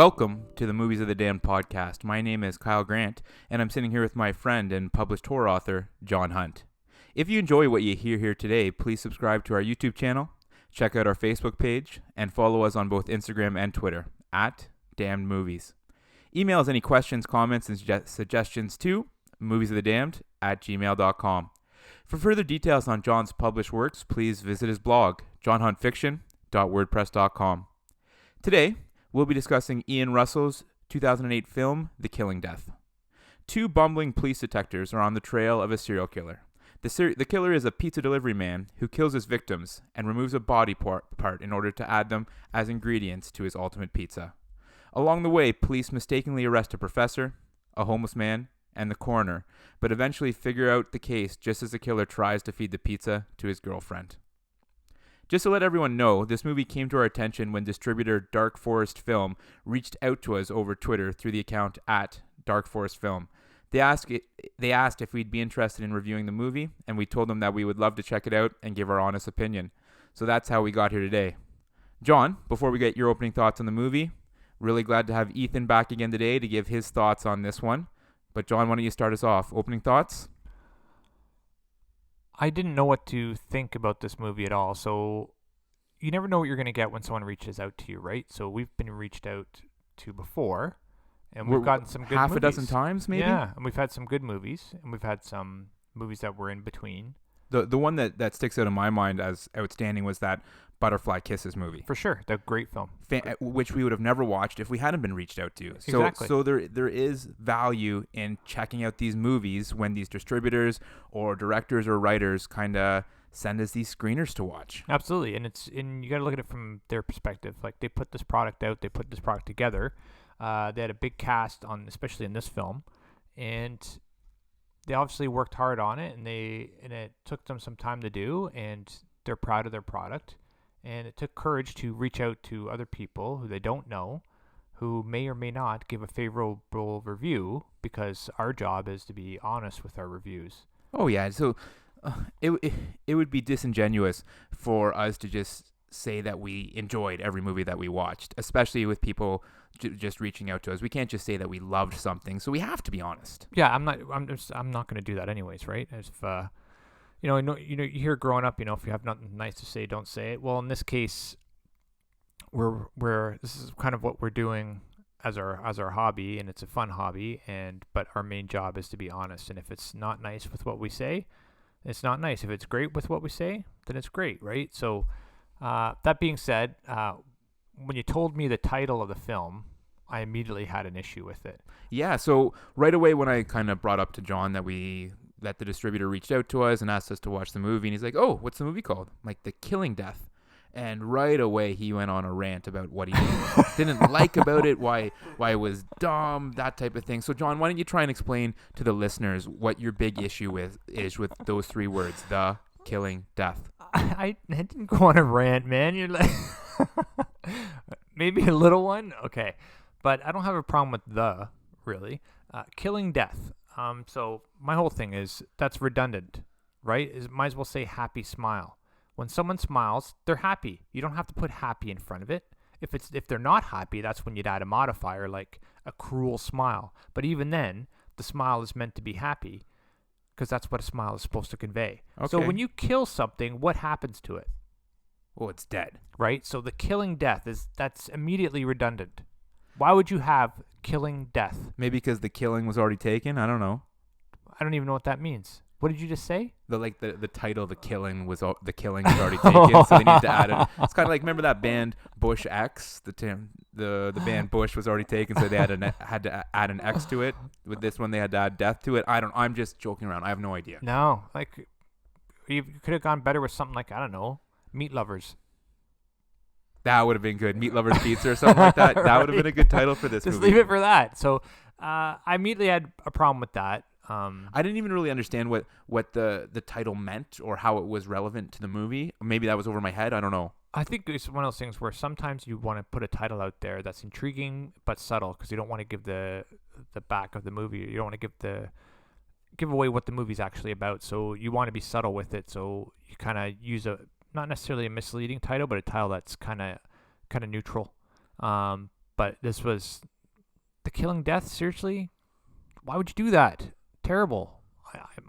Welcome to the Movies of the Damned podcast. My name is Kyle Grant, and I'm sitting here with my friend and published horror author, John Hunt. If you enjoy what you hear here today, please subscribe to our YouTube channel, check out our Facebook page, and follow us on both Instagram and Twitter, at Damned Movies. Email us any questions, comments, and suggestions to moviesofthedamned@gmail.com. For further details on John's published works, please visit his blog, johnhuntfiction.wordpress.com. Today, we'll be discussing Ian Russell's 2008 film, The Killing Death. Two bumbling police detectives are on the trail of a serial killer. The killer is a pizza delivery man who kills his victims and removes a body part in order to add them as ingredients to his ultimate pizza. Along the way, police mistakenly arrest a professor, a homeless man, and the coroner, but eventually figure out the case just as the killer tries to feed the pizza to his girlfriend. Just to let everyone know, this movie came to our attention when distributor Dark Forest Film reached out to us over Twitter through the account at Dark Forest Film. They asked if we'd be interested in reviewing the movie, and we told them that we would love to check it out and give our honest opinion. So that's how we got here today. John, before we get your opening thoughts on the movie, really glad to have Ethan back again today to give his thoughts on this one. But John, why don't you start us off? Opening thoughts? I didn't know what to think about this movie at all. So you never know what you're going to get when someone reaches out to you, right? So we've been reached out to before, and we've gotten some good half movies. a dozen times, maybe? Yeah, and we've had some good movies, and we've had some movies that were in between. The one that sticks out in my mind as outstanding was that Butterfly Kisses movie. For sure, the great film. Which we would have never watched if we hadn't been reached out to. Exactly. So there is value in checking out these movies when these distributors or directors or writers kind of send us these screeners to watch. Absolutely, and you got to look at it from their perspective. Like, they put this product out, they put this product together. They had a big cast on, especially in this film, and they obviously worked hard on it, and it took them some time to do, and they're proud of their product. And it took courage to reach out to other people who they don't know, who may or may not give a favorable review, because our job is to be honest with our reviews. Oh yeah, so it would be disingenuous for us to just say that we enjoyed every movie that we watched, especially with people just reaching out to us. We can't just say that we loved something, so we have to be honest. Yeah, I'm not going to do that anyways, right? If you hear growing up, if you have nothing nice to say, don't say it. Well, in this case, this is kind of what we're doing as our hobby, and it's a fun hobby, but our main job is to be honest. And if it's not nice with what we say, it's not nice. If it's great with what we say, then it's great, right? So that being said, when you told me the title of the film, I immediately had an issue with it. Yeah, so right away when I kind of brought up to John that the distributor reached out to us and asked us to watch the movie, and he's like, "Oh, what's the movie called?" I'm like, The Killing Death. And right away he went on a rant about what he didn't like about it, why it was dumb, that type of thing. So John, why don't you try and explain to the listeners what your big issue is with those three words, The Killing Death? I didn't go on a rant, man. You're like maybe a little one, okay, but I don't have a problem with really Killing Death. So my whole thing is that's redundant, right? Might as well say happy smile. When someone smiles, they're happy. You don't have to put happy in front of it. If they're not happy, that's when you'd add a modifier like a cruel smile. But even then, the smile is meant to be happy because that's what a smile is supposed to convey. Okay. So when you kill something, what happens to it? Well, it's dead. Right? So the killing death that's immediately redundant. Why would you have killing death? Maybe because the killing was already taken. I don't know. I don't even know what that means. What did you just say? The title, The Killing was already taken, so they need to add it. It's kind of like, remember that band Bush X? The band Bush was already taken, so they had to add an X to it. With this one, they had to add death to it. I'm just joking around. I have no idea. No, like you could have gone better with something like, I don't know, Meat Lovers. That would have been good. Meat Lovers Pizza or something like that. That Right. would have been a good title for this movie. Just leave it for that. So I immediately had a problem with that. I didn't even really understand what the title meant or how it was relevant to the movie. Maybe that was over my head. I don't know. I think it's one of those things where sometimes you want to put a title out there that's intriguing but subtle because you don't want to give the back of the movie. You don't want to give away what the movie's actually about. So you want to be subtle with it. So you kind of use not necessarily a misleading title, but a title that's kind of neutral. but this was The Killing Death. Seriously, why would you do that? Terrible.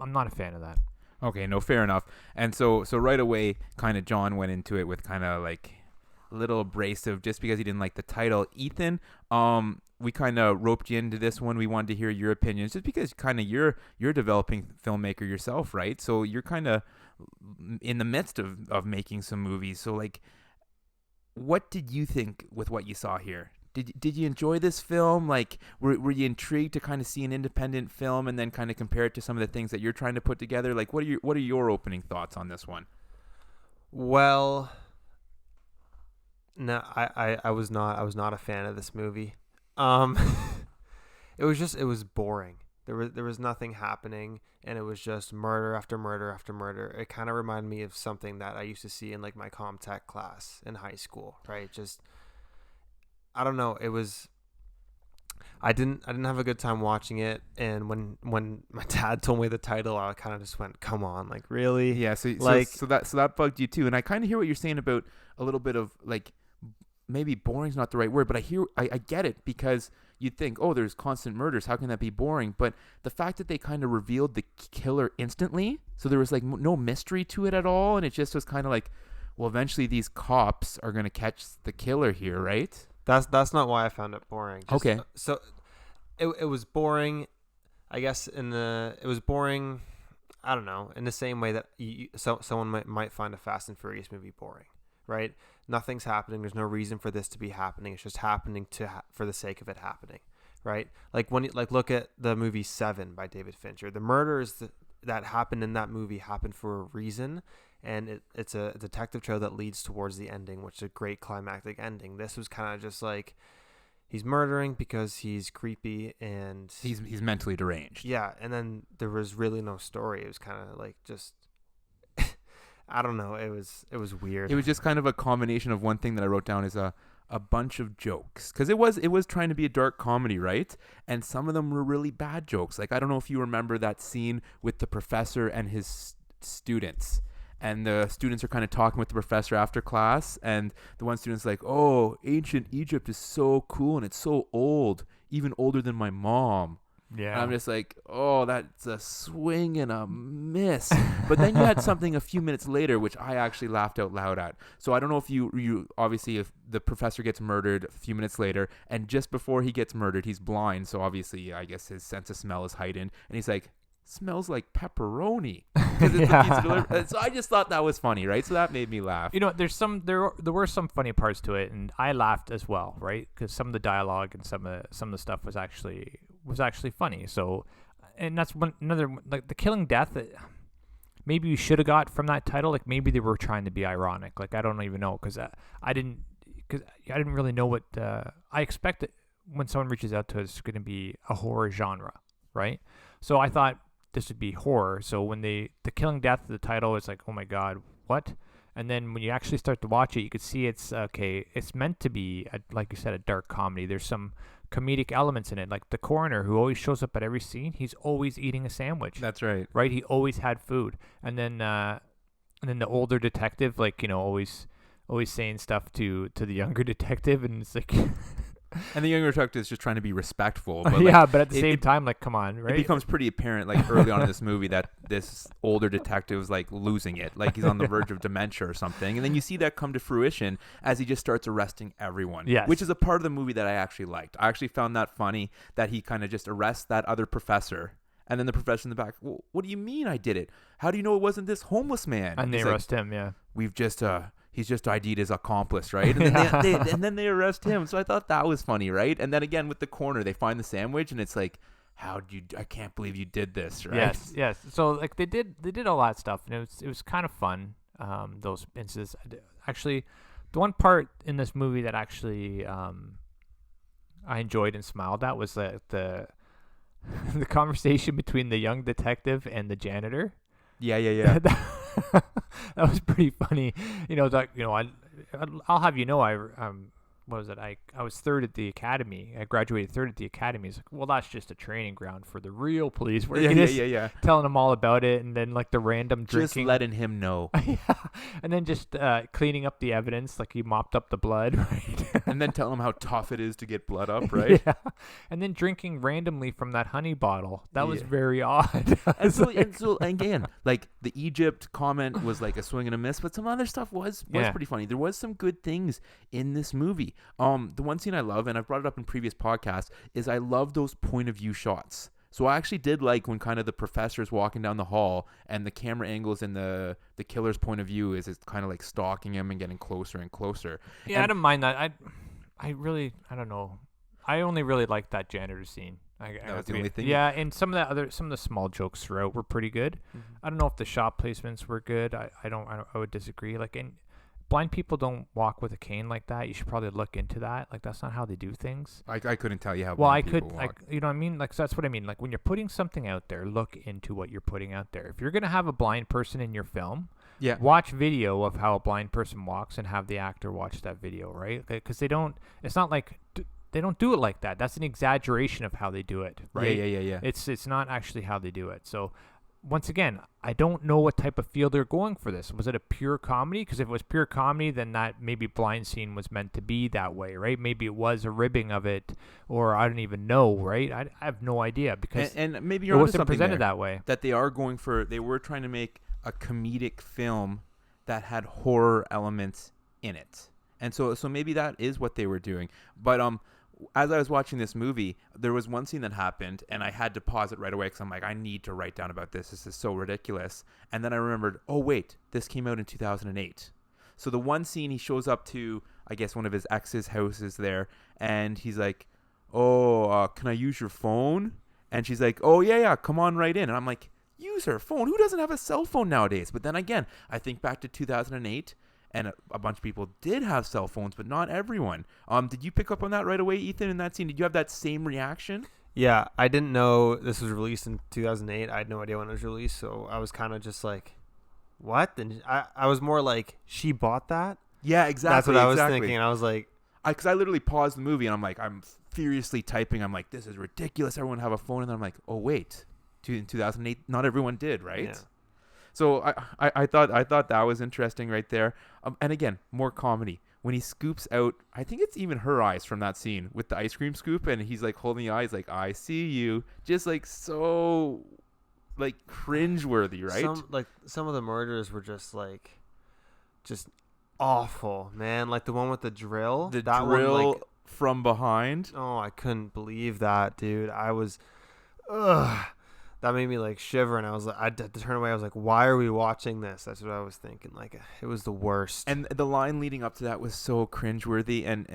I'm not a fan of that. Okay, no, fair enough. And so right away, kind of John went into it with kind of like a little abrasive just because he didn't like the title. Ethan, we kind of roped you into this one. We wanted to hear your opinions just because kind of you're a developing filmmaker yourself, right? So you're kind of in the midst of making some movies. So like, what did you think with what you saw here? Did you enjoy this film? Like, were you intrigued to kind of see an independent film and then kind of compare it to some of the things that you're trying to put together? Like, what are your opening thoughts on this one? Well, no, I was not a fan of this movie. It was boring. There was nothing happening, and it was just murder after murder after murder. It kind of reminded me of something that I used to see in like my CommTech class in high school, right? Just, I don't know. It was, I didn't have a good time watching it, and when my dad told me the title, I kind of just went, "Come on, like really?" Yeah, so that bugged you too, and I kind of hear what you're saying about a little bit of like maybe boring's not the right word, but I get it because you'd think, oh, there's constant murders, how can that be boring? But the fact that they kind of revealed the killer instantly, so there was like no mystery to it at all, and it just was kind of like, well, eventually these cops are gonna catch the killer here, right? That's not why I found it boring. Okay. So it was boring, I guess. It was boring, I don't know, in the same way that someone might find a Fast and Furious movie boring, right? Nothing's happening. There's no reason for this to be happening. It's just happening for the sake of it happening, right? Like when you look at the movie Seven by David Fincher, the murders that happened in that movie happened for a reason. And it's a detective trail that leads towards the ending, which is a great climactic ending. This was kind of just like, he's murdering because he's creepy and he's mentally deranged. Yeah, and then there was really no story. It was kind of like just, I don't know. It was weird. It was just kind of a combination of one thing that I wrote down is a bunch of jokes, because it was trying to be a dark comedy, right? And some of them were really bad jokes. Like, I don't know if you remember that scene with the professor and his students. And the students are kind of talking with the professor after class, and the one student's like, "Oh, ancient Egypt is so cool, and it's so old, even older than my mom." Yeah. And I'm just like, "Oh, that's a swing and a miss." But then you had something a few minutes later, which I actually laughed out loud at. So I don't know if you obviously, if the professor gets murdered a few minutes later, and just before he gets murdered, he's blind. So obviously, I guess his sense of smell is heightened, and he's like, "Smells like pepperoni." Because it's the pizza delivery. So I just thought that was funny, right? So that made me laugh. You know, there were some funny parts to it, and I laughed as well, right? Because some of the dialogue and some of the stuff was actually funny. So, and that's another, like The Killing Death. Maybe you should have got from that title. Like maybe they were trying to be ironic. Like I don't even know, because I didn't really know what I expected when someone reaches out to us. It's going to be a horror genre, right? So I thought this would be horror. So when The Killing Death, the title, is like, oh my God, what? And then when you actually start to watch it, you could see it's okay. It's meant to be, like you said, a dark comedy. There's some comedic elements in it, like the coroner who always shows up at every scene. He's always eating a sandwich. That's right. Right? He always had food. And then the older detective, like, you know, always saying stuff to the younger detective, and it's like. And the younger detective is just trying to be respectful. But like, yeah, but at the same time, like, come on, right? It becomes pretty apparent, like, early on in this movie that this older detective is, like, losing it. Like, he's on the verge of dementia or something. And then you see that come to fruition as he just starts arresting everyone. Yes. Which is a part of the movie that I actually liked. I actually found that funny, that he kind of just arrests that other professor. And then the professor in the back, well, what do you mean I did it? How do you know it wasn't this homeless man? And they arrest him, yeah. We've just... he's just ID'd his accomplice, right? And then and then they arrest him. So I thought that was funny, right? And then again with the corner, they find the sandwich, and it's like, I can't believe you did this, right? Yes. So like they did all that stuff, and it was kind of fun. Those instances. Actually, the one part in this movie that actually I enjoyed and smiled at was the the conversation between the young detective and the janitor. Yeah. That was pretty funny. You know, that, you know, I'll have you know, what was it? I was third at the academy. I graduated third at the academy. It's like, well, that's just a training ground for the real police. Where you're just yeah. telling them all about it, and then like the random Just drinking. letting him know. Yeah, and then just cleaning up the evidence, like he mopped up the blood, right? And then tell him how tough it is to get blood up, right? Yeah, and then drinking randomly from that honey bottle. That was Yeah. very odd. And so again, like the Egypt comment was like a swing and a miss, but some other stuff was Yeah. pretty funny. There was some good things in this movie. The one scene I love, and I've brought it up in previous podcasts, is I love those point of view shots. So I actually did like when kind of the professor's walking down the hall and the camera angles in the killer's point of view is it's kind of like stalking him and getting closer and closer. Yeah, And- I don't mind that. I don't know. I only really liked that janitor scene. That was the only thing? Yeah, and some of the small jokes throughout were pretty good. I don't know if the shot placements were good. I would disagree. Like, and blind people don't walk with a cane like that. You should probably look into that. Like, that's not how they do things. I couldn't tell you how Well, blind I could, people like, walk. you know what I mean? Like, so that's what I mean. Like, when you're putting something out there, look into what you're putting out there. If you're going to have a blind person in your film, Yeah. watch video of how a blind person walks and have the actor watch that video, right? Because it's not like, they don't do it like that. That's an exaggeration of how they do it, right? Yeah. It's not actually how they do it. So, once again, I don't know what type of feel they're going for this. Was it a pure comedy? Because if it was pure comedy, then that maybe blind scene was meant to be that way, right? Maybe it was a ribbing of it, or I don't even know, right? I have no idea because And maybe it you're onto wasn't something presented there. that way. That they were trying to make a comedic film that had horror elements in it. And so maybe that is what they were doing. But as I was watching this movie, there was one scene that happened and I had to pause it right away because I'm like, I need to write down about this. This is so ridiculous. And then I remembered, oh wait, this came out in 2008. So the one scene he shows up to, I guess one of his ex's houses there, and he's like, oh, can I use your phone? And she's like, oh yeah, come on right in. And I'm like, use her phone? Who doesn't have a cell phone nowadays? But then again, I think back to 2008, and a bunch of people did have cell phones, but not everyone. Did you pick up on that right away, Ethan, in that scene? Did you have that same reaction? Yeah, I didn't know this was released in 2008. I had no idea when it was released, so I was kind of just like, what? And I was more like, she bought that? Yeah, exactly. That's what I was thinking. I was like, because I literally paused the movie, and I'm furiously typing. I'm like, this is ridiculous. Everyone have a phone. And then I'm like, oh, wait. In 2008, not everyone did, right? Yeah. So I thought that was interesting right there. And again, more comedy. When he scoops out, I think it's even her eyes from that scene with the ice cream scoop, and he's like holding the eyes like, I see you. Just like so like cringeworthy, right? Some of the murders were just awful, man. Like the one with the drill. The that drill one, like, from behind. oh, I couldn't believe that, dude. I was, ugh. That made me like shiver, and I was like, I had to turn away. I was like, why are we watching this? That's what I was thinking. Like, it was the worst. And the line leading up to that was so cringeworthy. And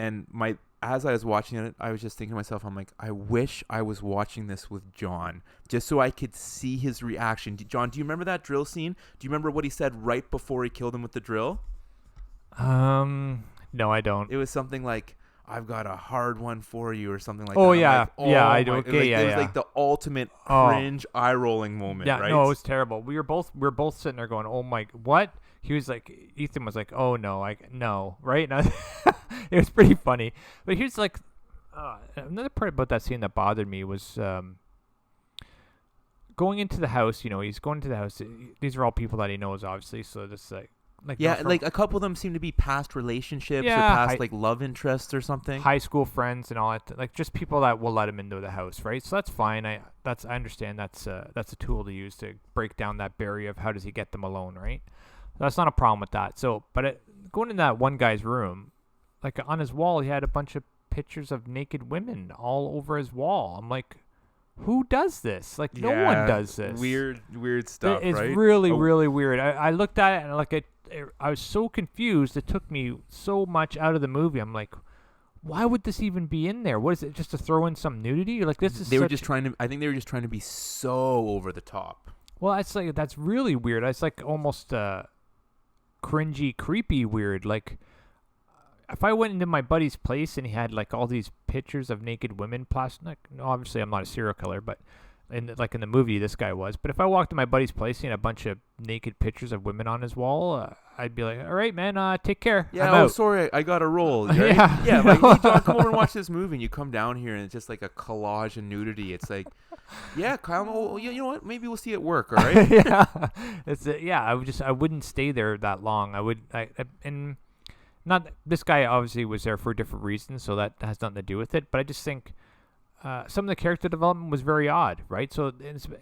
as I was watching it, I was just thinking to myself, I'm like, I wish I was watching this with John, just so I could see his reaction. John, do you remember that drill scene? Do you remember what he said right before he killed him with the drill? No, I don't. It was something like, I've got a hard one for you, or something like Oh, that. I'm yeah. like, Yeah, oh I do. my- Okay, like, yeah, it was yeah. like the ultimate Oh. cringe eye-rolling moment, Yeah, right? no, it was terrible. We were both sitting there going, "Oh my, what?" He was like, Ethan was like, "Oh no, no," right? And it was pretty funny. But here's like another part about that scene that bothered me was going into the house. You know, he's going to the house. These are all people that he knows, obviously. So this Yeah, not like a couple of them seem to be past relationships or Yeah, past like love interests or something. high school friends and all that, like just people that will let him into the house, right? So that's fine. I understand that's a tool to use to break down that barrier of how does he get them alone, right? That's not a problem with that. So, but going in that one guy's room, like on his wall, he had a bunch of pictures of naked women all over his wall. I'm like, who does this? Like, no one does this. Weird stuff, It's right? really, Oh. really weird. I looked at it and like I was so confused. It took me so much out of the movie. I'm like, why would this even be in there? What is it? Just to throw in some nudity? Like this is. They were such- just trying to. I think they were just trying to be so over the top. Well, that's really weird. It's like almost cringy, creepy, weird. Like if I went into my buddy's place and he had like all these pictures of naked women, obviously I'm not a serial killer, but in the movie this guy was. But if I walked to my buddy's place seeing a bunch of naked pictures of women on his wall, I'd be like, all right, man, take care. Yeah, I'm oh, out. sorry, I got a roll. Right? Yeah. Yeah, like, hey, John, come over and watch this movie. And you come down here, and it's just like a collage of nudity. It's like, yeah, Kyle, oh, you know what? Maybe we'll see it work, all right? Yeah, I wouldn't stay there that long. And not this guy obviously was there for different reasons, so that has nothing to do with it. But I just think some of the character development was very odd, right? So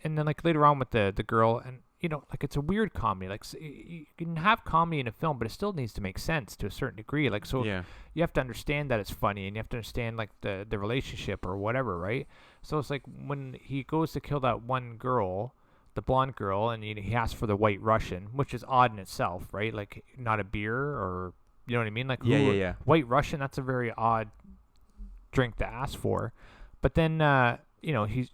and then like later on with the girl, and like it's a weird comedy. Like you can have comedy in a film, but it still needs to make sense to a certain degree. Like so, Yeah. you have to understand that it's funny, and you have to understand like the relationship or whatever, right? So it's like when he goes to kill that one girl, the blonde girl, and he asks for the White Russian, which is odd in itself, right? Like not a beer, or you know what I mean? Like Yeah. White Russian, that's a very odd drink to ask for. But then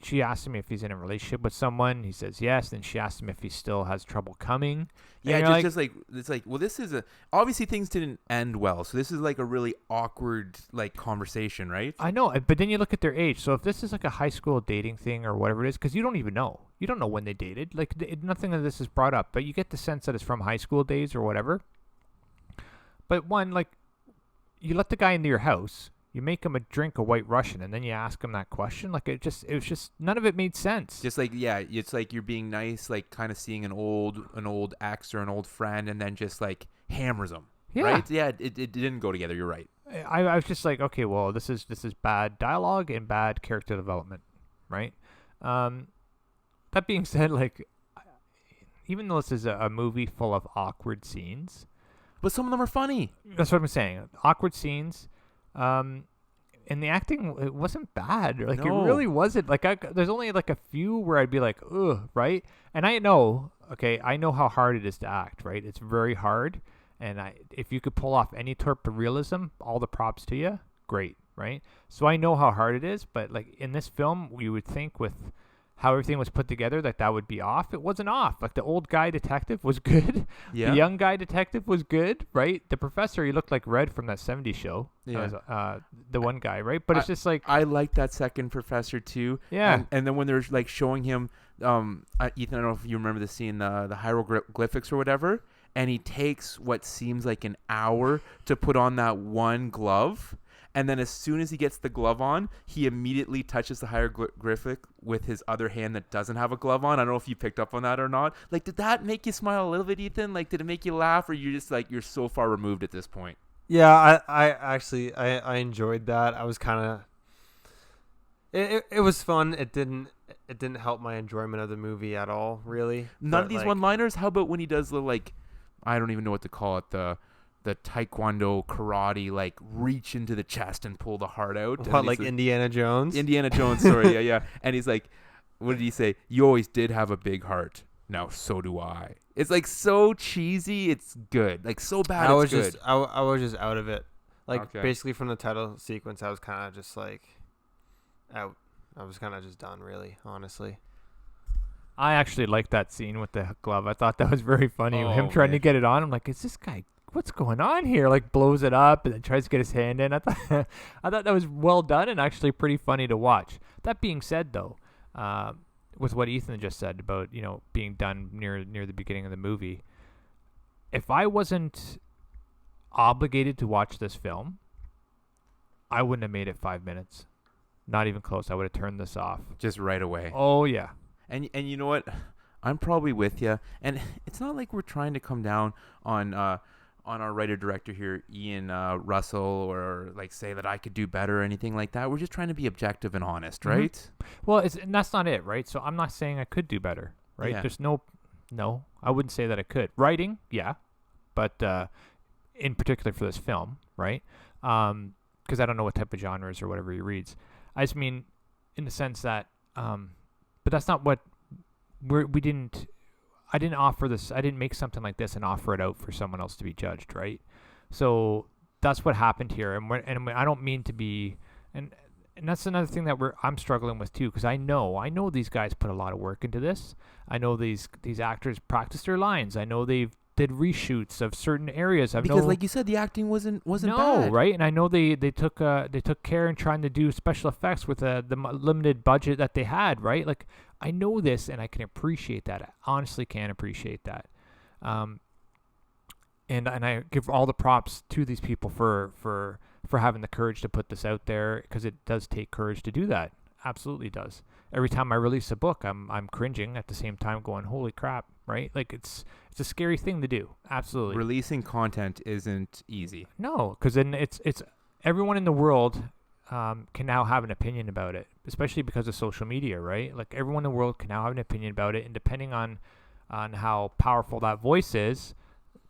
she asked him if he's in a relationship with someone. He says yes. Then she asked him if he still has trouble coming. Yeah, And just like it's like, well, this is obviously things didn't end well, so this is like a really awkward like conversation, right? I know, but then you look at their age. So if this is like a high school dating thing or whatever it is, because you don't even know. You don't know when they dated. Like nothing of this is brought up, but you get the sense that it's from high school days or whatever. But like you let the guy into your house. You make him drink a White Russian, and then you ask him that question. Like it was just none of it made sense. Just like, yeah, it's like you're being nice, like kind of seeing an old ex or an old friend, and then just like hammers him. Yeah. Right? Yeah, it didn't go together. You're right. I was just like, okay, well, this is bad dialogue and bad character development, right? That being said, like, even though this is a movie full of awkward scenes, But some of them are funny. that's what I'm saying. Awkward scenes. And the acting, it wasn't bad. Like No. it really wasn't. Like there's only like a few where I'd be like, ugh, right? And I know how hard it is to act, right? It's very hard. And if you could pull off any type of realism, all the props to you, great, right? So I know how hard it is. But like in this film, we would think with how everything was put together that would be off. It wasn't off. Like the old guy detective was good. Yeah. The young guy detective was good, right? The professor, he looked like Red from that 70s show. Yeah. That was, the one guy, right? But it's just like, I like that second professor too. Yeah. And then when they're like showing him, Ethan, I don't know if you remember the scene, the hieroglyphics or whatever, and he takes what seems like an hour to put on that one glove. And then as soon as he gets the glove on, he immediately touches the hieroglyphic with his other hand that doesn't have a glove on. I don't know if you picked up on that or not. Like, did that make you smile a little bit, Ethan? Like, did it make you laugh, or you're just like, you're so far removed at this point? Yeah, I actually enjoyed that. I was kind of it was fun. It didn't help my enjoyment of the movie at all, really. None But, of these like, one-liners? How about when he does the, like, I don't even know what to call it, the taekwondo karate, like, reach into the chest and pull the heart out? And What, he's like Indiana Jones? Indiana Jones, sorry, yeah. And he's like, what did he say? You always did have a big heart. Now so do I. It's like so cheesy, it's good. Like so bad, I it's was good. just I was just out of it. Like Okay. basically from the title sequence, I was kind of just like out. I was kind of just done, really, honestly. I actually liked that scene with the glove. I thought that was very funny. Him Oh, trying to man. get it on. I'm like, is this guy, what's going on here? Like blows it up and then tries to get his hand in. I thought that was well done and actually pretty funny to watch. That being said, though, with what Ethan just said about, being done near the beginning of the movie, if I wasn't obligated to watch this film, I wouldn't have made it 5 minutes. Not even close. I would have turned this off. Just right away. Oh, yeah. And you know what? I'm probably with you. And it's not like we're trying to come down on our writer-director here, Ian Russell, or like say that I could do better or anything like that. We're just trying to be objective and honest, Mhm. right? Well, and that's not it, right? So I'm not saying I could do better, right? Yeah. There's no, I wouldn't say that I could. Writing, yeah, but in particular for this film, right? Because I don't know what type of genres or whatever he reads. I just mean in the sense that, but that's not what I didn't offer this. I didn't make something like this and offer it out for someone else to be judged, right? So that's what happened here, and I don't mean to be, and that's another thing that I'm struggling with too, because I know these guys put a lot of work into this. I know these actors practice their lines. I know they did reshoots of certain areas. Because like you said, the acting wasn't no, bad. right? And I know they took care in trying to do special effects with the limited budget that they had, right? Like I know this, and I can appreciate that. I honestly can appreciate that. And I give all the props to these people for having the courage to put this out there, because it does take courage to do that. Absolutely does. Every time I release a book, I'm cringing at the same time, going, "Holy crap!" Right? Like it's a scary thing to do. Absolutely. Releasing content isn't easy. No, because then it's everyone in the world can now have an opinion about it, especially because of social media, right? Like everyone in the world can now have an opinion about it, and depending on how powerful that voice is,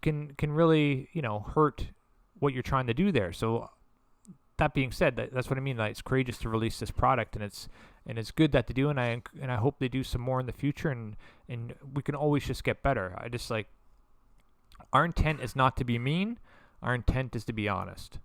can really hurt what you're trying to do there. So that being said, that's what I mean. Like, it's courageous to release this product, and it's good that they do, and I hope they do some more in the future, and we can always just get better. I just like, our intent is not to be mean. Our intent is to be honest.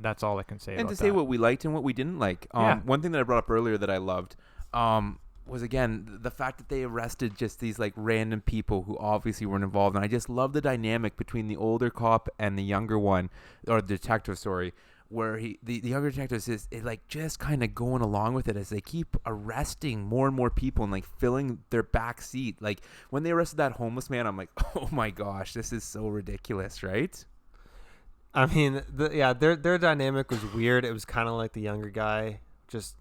That's all I can say. And about to say that. what we liked and what we didn't like. Yeah. One thing that I brought up earlier that I loved was, again, the fact that they arrested just these like random people who obviously weren't involved. And I just love the dynamic between the older cop and the younger one, or the detective, sorry, where the younger detective is like just kind of going along with it as they keep arresting more and more people and like filling their back seat. Like when they arrested that homeless man, I'm like, oh my gosh, this is so ridiculous, right? I mean, their dynamic was weird. It was kind of like the younger guy just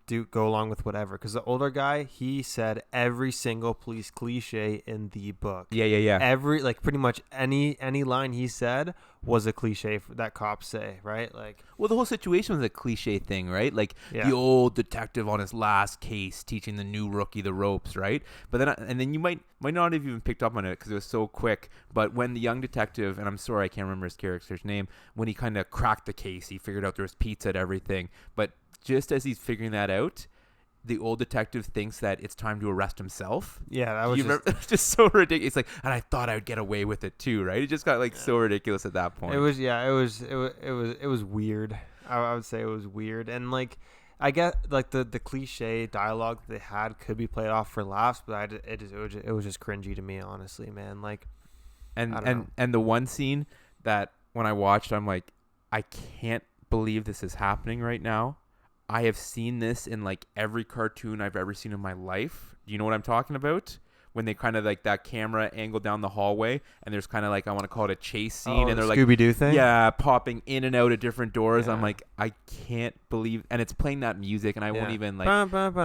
go along with whatever, because the older guy, he said every single police cliche in the book. Yeah. Every, like, pretty much any line he said was a cliche that cops say, right? Like, well, the whole situation was a cliche thing, right? Like Yeah. the old detective on his last case teaching the new rookie the ropes, right? But then you might not have even picked up on it because it was so quick. But when the young detective, and I'm sorry I can't remember his character's name, when he kind of cracked the case, he figured out there was pizza and everything. But just as he's figuring that out, the old detective thinks that it's time to arrest himself. yeah, that was just, It's just so ridiculous. It's like, and I thought I would get away with it too, right? It just got like so ridiculous at that point. it was weird. I would say it was weird, and like, I get like the cliche dialogue that they had could be played off for laughs, but it was just cringy to me, honestly, man. Like, I don't know. And the one scene that when I watched, I'm like, I can't believe this is happening right now. I have seen this in like every cartoon I've ever seen in my life. Do you know what I'm talking about? When they kind of like that camera angle down the hallway, and there's kind of like, I want to call it a chase scene, and they're like Scooby-Doo thing. yeah, popping in and out of different doors. Yeah. I'm like, I can't believe, and it's playing that music, and I won't even like, Yeah,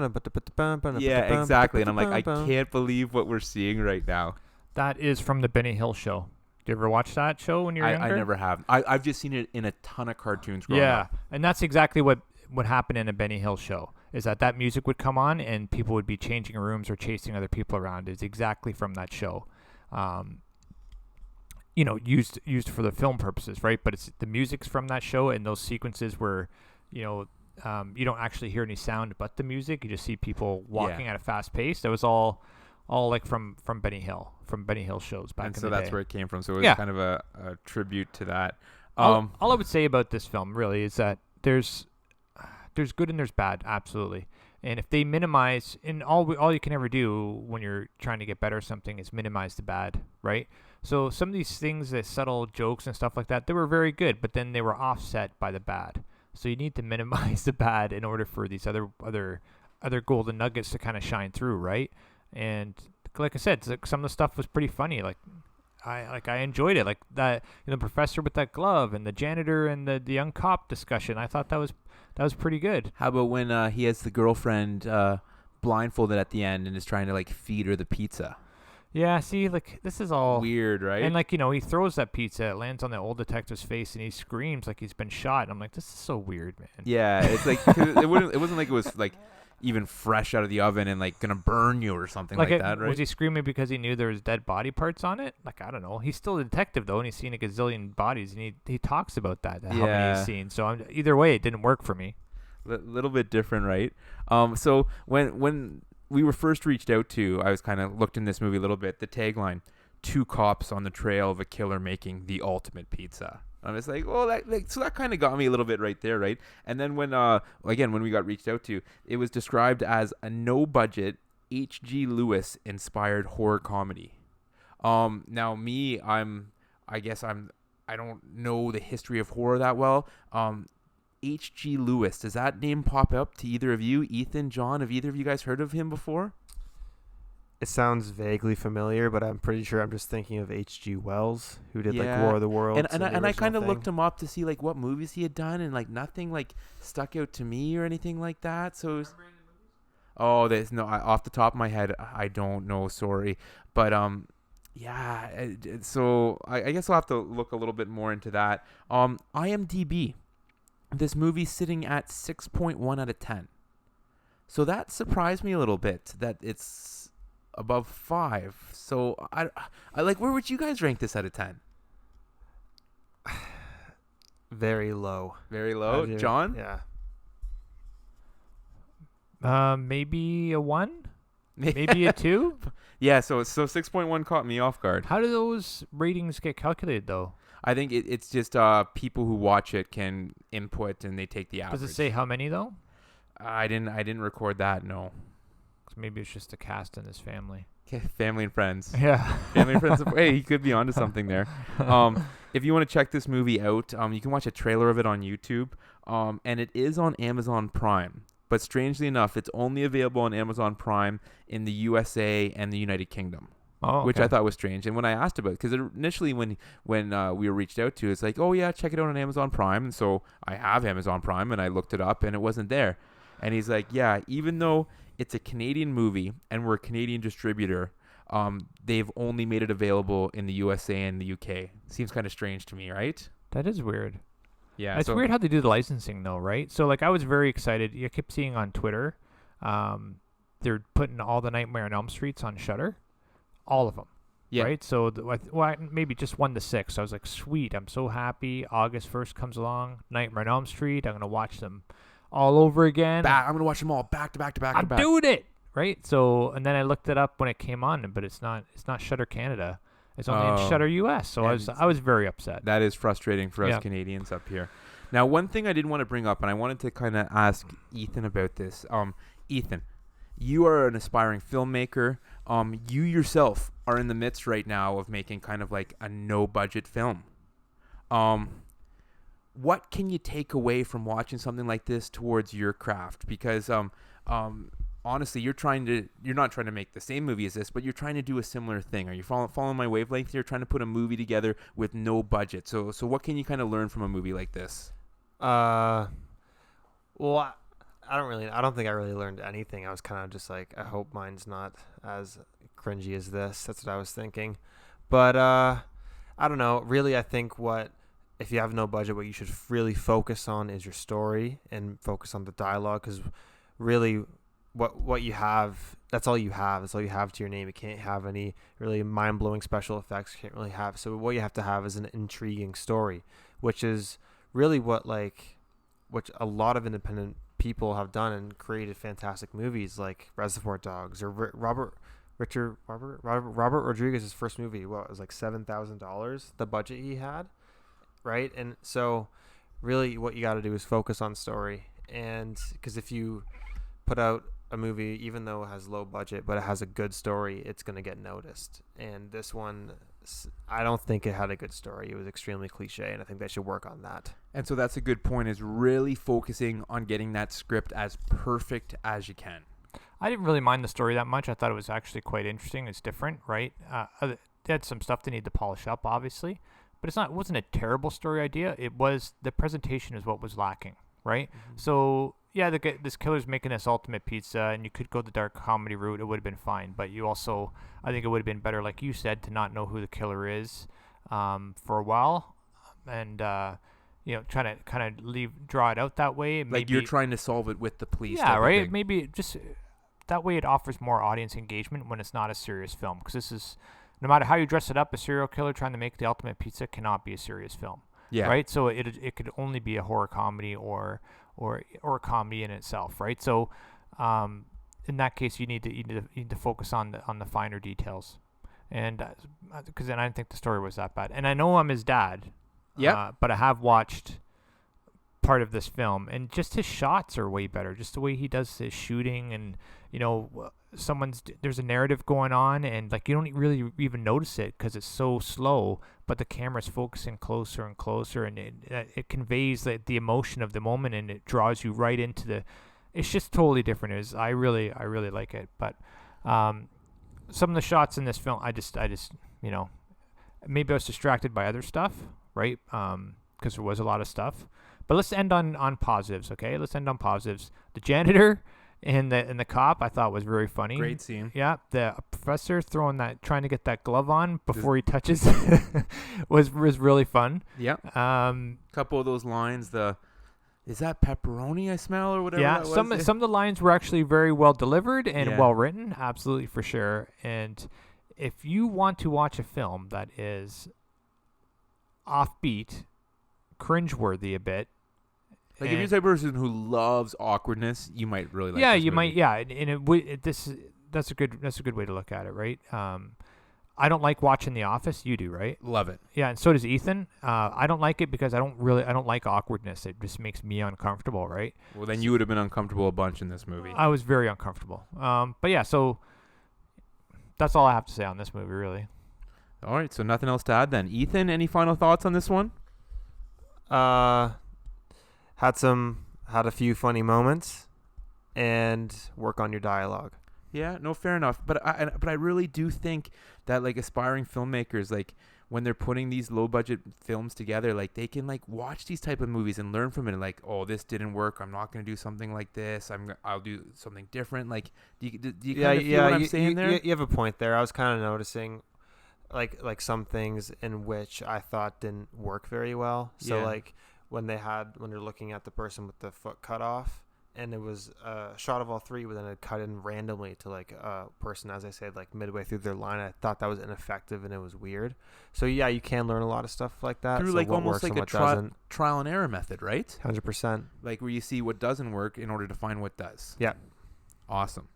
yeah, exactly. And I'm like, I can't believe what we're seeing right now. That is from the Benny Hill Show. Did you ever watch that show when you were I younger? never have. I've just seen it in a ton of cartoons growing up. Yeah, and that's exactly what happened in a Benny Hill Show, is that music would come on and people would be changing rooms or chasing other people around. It's exactly from that show. Used for the film purposes, right? But it's the music's from that show, and those sequences where, you don't actually hear any sound but the music. You just see people walking at a fast pace. That was all like from Benny Hill shows back in the day. And so that's where it came from. So it was kind of a tribute to that. All I would say about this film really is that there's good and there's bad, absolutely. And if they minimize, and all you can ever do when you're trying to get better at something is minimize the bad, right? So some of these things, the subtle jokes and stuff like that, they were very good, but then they were offset by the bad. So you need to minimize the bad in order for these other golden nuggets to kind of shine through, right? And like I said, some of the stuff was pretty funny. Like I enjoyed it, like that, the professor with that glove and the janitor and the young cop discussion. I thought that was pretty good. How about when he has the girlfriend blindfolded at the end and is trying to like feed her the pizza? Yeah, see, like, this is all weird, right? And like, he throws that pizza, it lands on the old detective's face, and he screams like he's been shot. And I'm like, this is so weird, man. Yeah, it's like it wasn't like it was like even fresh out of the oven and like gonna burn you or something like that, right? Was he screaming because he knew there was dead body parts on it? Like, I don't know. He's still a detective though, and he's seen a gazillion bodies, and he talks about that, how many he's seen. So either way, it didn't work for me. Little bit different, right? So when we were first reached out to, I was kind of looked in this movie a little bit. The tagline: 2 cops on the trail of a killer making the ultimate pizza. I was like, well, so that kind of got me a little bit right there, right? And then when we got reached out to, it was described as a no-budget H.G. Lewis inspired horror comedy. Now me, I don't know the history of horror that well. H.G. Lewis. Does that name pop up to either of you? Ethan, John, have either of you guys heard of him before? It sounds vaguely familiar, but I'm pretty sure I'm just thinking of H.G. Wells, who did like Yeah. War of the Worlds. And the I kind of original looked thing. him up to see like what movies he had done, and like nothing like stuck out to me or anything like that. So it was, oh, there's no off the top of my head, I don't know. Sorry, but yeah. So I guess I'll have to look a little bit more into that. IMDb, this movie's sitting at 6.1 out of 10. So that surprised me a little bit that it's above 5. So I like, where would you guys rank this out of 10? Very low. Very low. John? Yeah. Maybe a 1, maybe a 2. Yeah, so 6.1 caught me off guard. How do those ratings get calculated though? I think it's just people who watch it can input and they take the average. Does it say how many though? I didn't record that. No. 'Cause maybe it's just a cast in this family. Okay, family and friends. Yeah. Family and friends. Hey, he could be onto something there. If you want to check this movie out, you can watch a trailer of it on YouTube. And it is on Amazon Prime. But strangely enough, it's only available on Amazon Prime in the USA and the United Kingdom, which I thought was strange. And when I asked about it, because initially when we were reached out to, it's like, oh yeah, check it out on Amazon Prime. And so I have Amazon Prime, and I looked it up, and it wasn't there. And he's like, yeah, even though it's a Canadian movie and we're a Canadian distributor, they've only made it available in the USA and the UK. Seems kind of strange to me, right? That is weird. Yeah, It's weird how they do the licensing though, right? So like I was very excited. I kept seeing on Twitter, they're putting all the Nightmare on Elm Streets on Shudder, all of them. Yeah. Right. So maybe just 1 to 6. So I was like, sweet. I'm so happy. August 1st comes along. Nightmare on Elm Street. I'm gonna watch them all over again. I'm gonna watch them all back to back to back. I'm doing it. Right. So and then I looked it up when it came on, but it's not Shudder Canada. It's only in Shudder US. So I was very upset. That is frustrating for us Canadians up here. Now, one thing I did want to bring up, and I wanted to kind of ask Ethan about this. Ethan, you are an aspiring filmmaker. You yourself are in the midst right now of making kind of like a no-budget film. What can you take away from watching something like this towards your craft? Because honestly, you're not trying to make the same movie as this, but you're trying to do a similar thing. Are you following my wavelength? You're trying to put a movie together with no budget. So what can you kind of learn from a movie like this? Well, I don't think I really learned anything. I was kind of just like, I hope mine's not as cringy as this. That's what I was thinking. But I don't know. Really, I think if you have no budget, what you should really focus on is your story and focus on the dialogue, because really what you have, that's all you have. That's all you have to your name. It can't have any really mind-blowing special effects. You can't really have. So what you have to have is an intriguing story, which is really which a lot of independent people have done and created fantastic movies like Reservoir Dogs or Robert Rodriguez's first movie. What, it was like $7,000 the budget he had, right? And so really what you got to do is focus on story. And because if you put out a movie, even though it has low budget, but it has a good story, it's going to get noticed. And this one, I don't think it had a good story. It was extremely cliche, and I think they should work on that. And so that's a good point, is really focusing on getting that script as perfect as you can. I didn't really mind the story that much. I thought it was actually quite interesting. It's different, right? They had some stuff they need to polish up, obviously, but it wasn't a terrible story idea. It was, the presentation is what was lacking, right? Mm-hmm. So yeah, this killer's making this ultimate pizza, and you could go the dark comedy route. It would have been fine, but you also, I think it would have been better, like you said, to not know who the killer is for a while, and try to kind of draw it out that way. Maybe, like you're trying to solve it with the police. Yeah, right. Maybe just that way it offers more audience engagement when it's not a serious film, because this is, no matter how you dress it up, a serial killer trying to make the ultimate pizza cannot be a serious film. Yeah. Right. So it could only be a horror comedy or a comedy in itself, right? So, in that case, you need to focus on the finer details, and because I didn't think the story was that bad. And I know I'm his dad, but I have watched part of this film, and just his shots are way better. Just the way he does his shooting, and there's a narrative going on, and like you don't really even notice it because it's so slow, but the camera's focusing closer and closer, and it conveys the emotion of the moment, and it draws you right into the. It's just totally different. I really like it, but some of the shots in this film, I just maybe I was distracted by other stuff, right? Because there was a lot of stuff. But let's end on positives, okay? Let's end on positives. The janitor and the cop I thought was very funny. Great scene. Yeah, the professor trying to get that glove on before he touches was really fun. Yeah. Couple of those lines. Is that pepperoni I smell or whatever? Yeah, that was? some of the lines were actually very well delivered and Yeah. well written, absolutely for sure. And if you want to watch a film that is offbeat, cringeworthy a bit, Like if you're the type of person who loves awkwardness, you might really like. yeah, this you movie. might, yeah, and that's a good way to look at it, right? I don't like watching The Office. You do, right? Love it. Yeah, and so does Ethan. I don't like it because I don't like awkwardness. It just makes me uncomfortable, right? Well, then you would have been uncomfortable a bunch in this movie. I was very uncomfortable. But yeah, so that's all I have to say on this movie, really. All right, so nothing else to add then. Ethan, any final thoughts on this one? Had a few funny moments, and work on your dialogue. Yeah, no, fair enough. But I really do think that like aspiring filmmakers, like when they're putting these low budget films together, like they can like watch these type of movies and learn from it. And like, oh, this didn't work. I'm not gonna do something like this. I'll do something different. Like, do you kind of feel what I'm saying there? You have a point there. I was kind of noticing, like some things in which I thought didn't work very well. So Yeah. like when you're looking at the person with the foot cut off, and it was a shot of all three, but then it cut in randomly to like a person, as I said, like midway through their line. I thought that was ineffective and it was weird. So yeah, you can learn a lot of stuff like that. Through so like what almost works like and a what doesn't. trial and error method, right? 100%. Like where you see what doesn't work in order to find what does. Yeah. Awesome.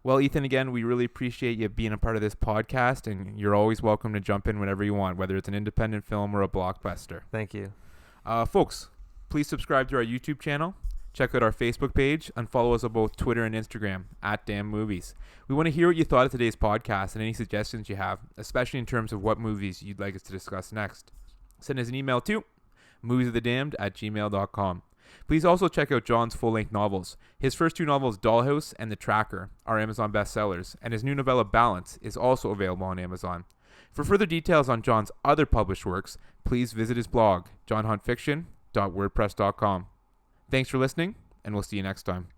Well, Ethan, again, we really appreciate you being a part of this podcast, and you're always welcome to jump in whenever you want, whether it's an independent film or a blockbuster. Thank you. Folks, please subscribe to our YouTube channel. Check out our Facebook page and follow us on both Twitter and Instagram @DamnMovies. We want to hear what you thought of today's podcast and any suggestions you have, especially in terms of what movies you'd like us to discuss next. Send us an email to moviesofthedamned@gmail.com. Please also check out John's full-length novels. His first two novels, Dollhouse and The Tracker, are Amazon bestsellers, and his new novella, Balance, is also available on Amazon. For further details on John's other published works, please visit his blog, johnhuntfiction.wordpress.com. Thanks for listening, and we'll see you next time.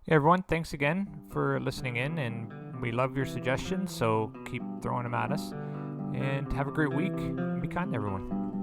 Yeah, everyone, thanks again for listening in, and we love your suggestions, so keep throwing them at us. And have a great week. Be kind to everyone.